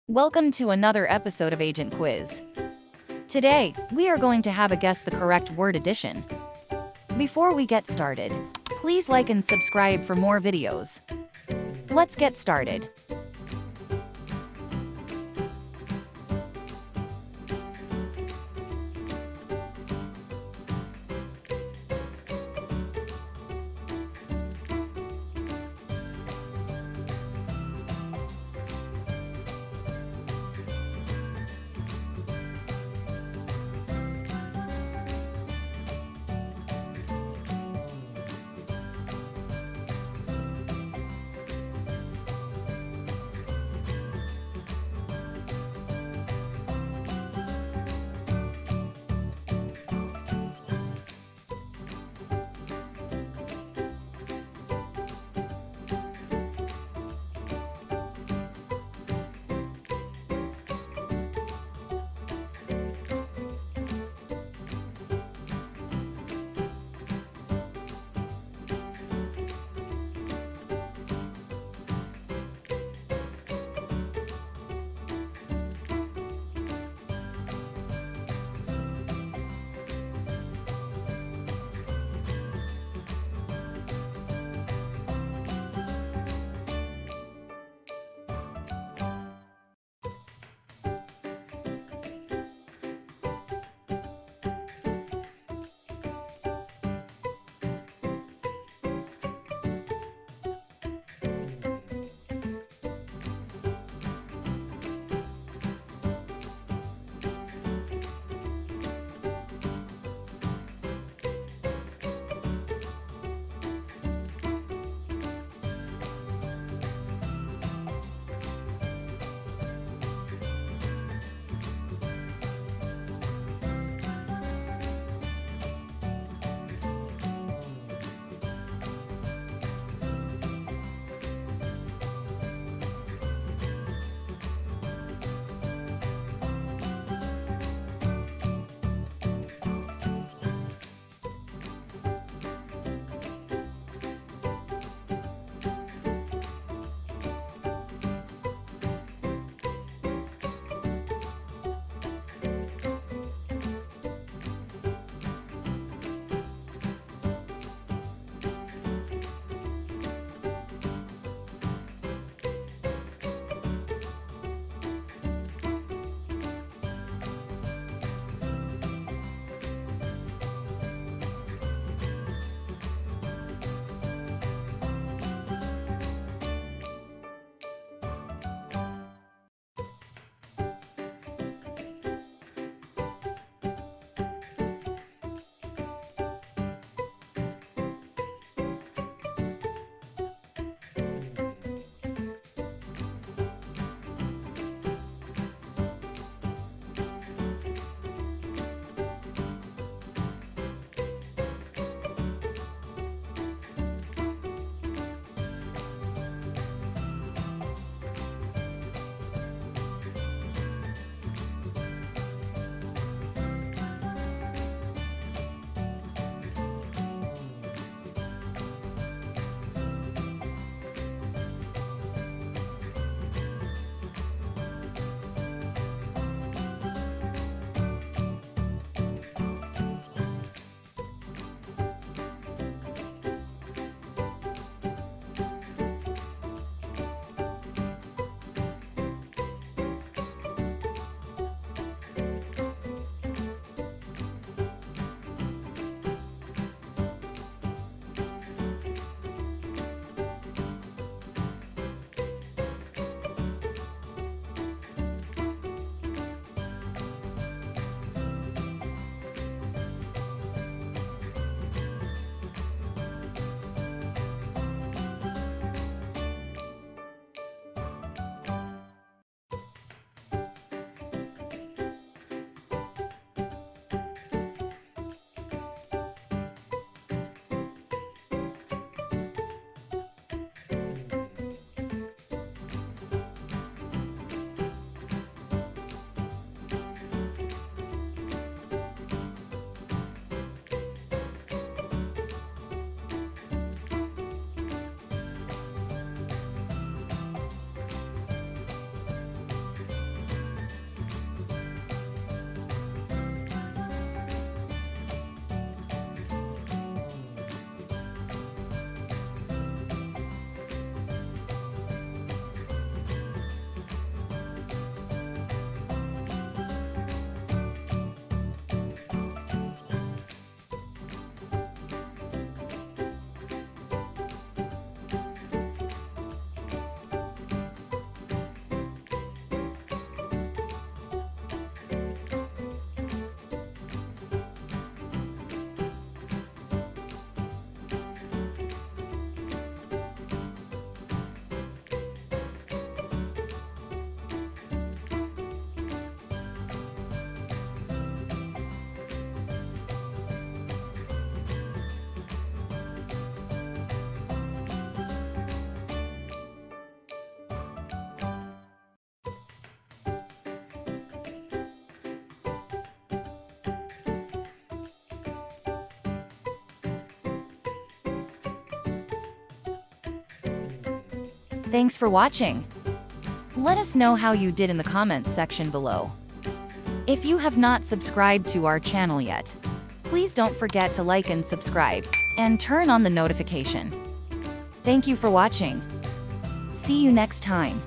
Welcome to another episode of Agent Quiz. Today, we are going to have a guess the correct word addition. Before we get started, please like and subscribe for more videos. Let's get started. Thanks for watching. Let us know how you did in the comments section below. If you have not subscribed to our channel yet, please don't forget to like and subscribe, and turn on the notification. Thank you for watching. See you next time.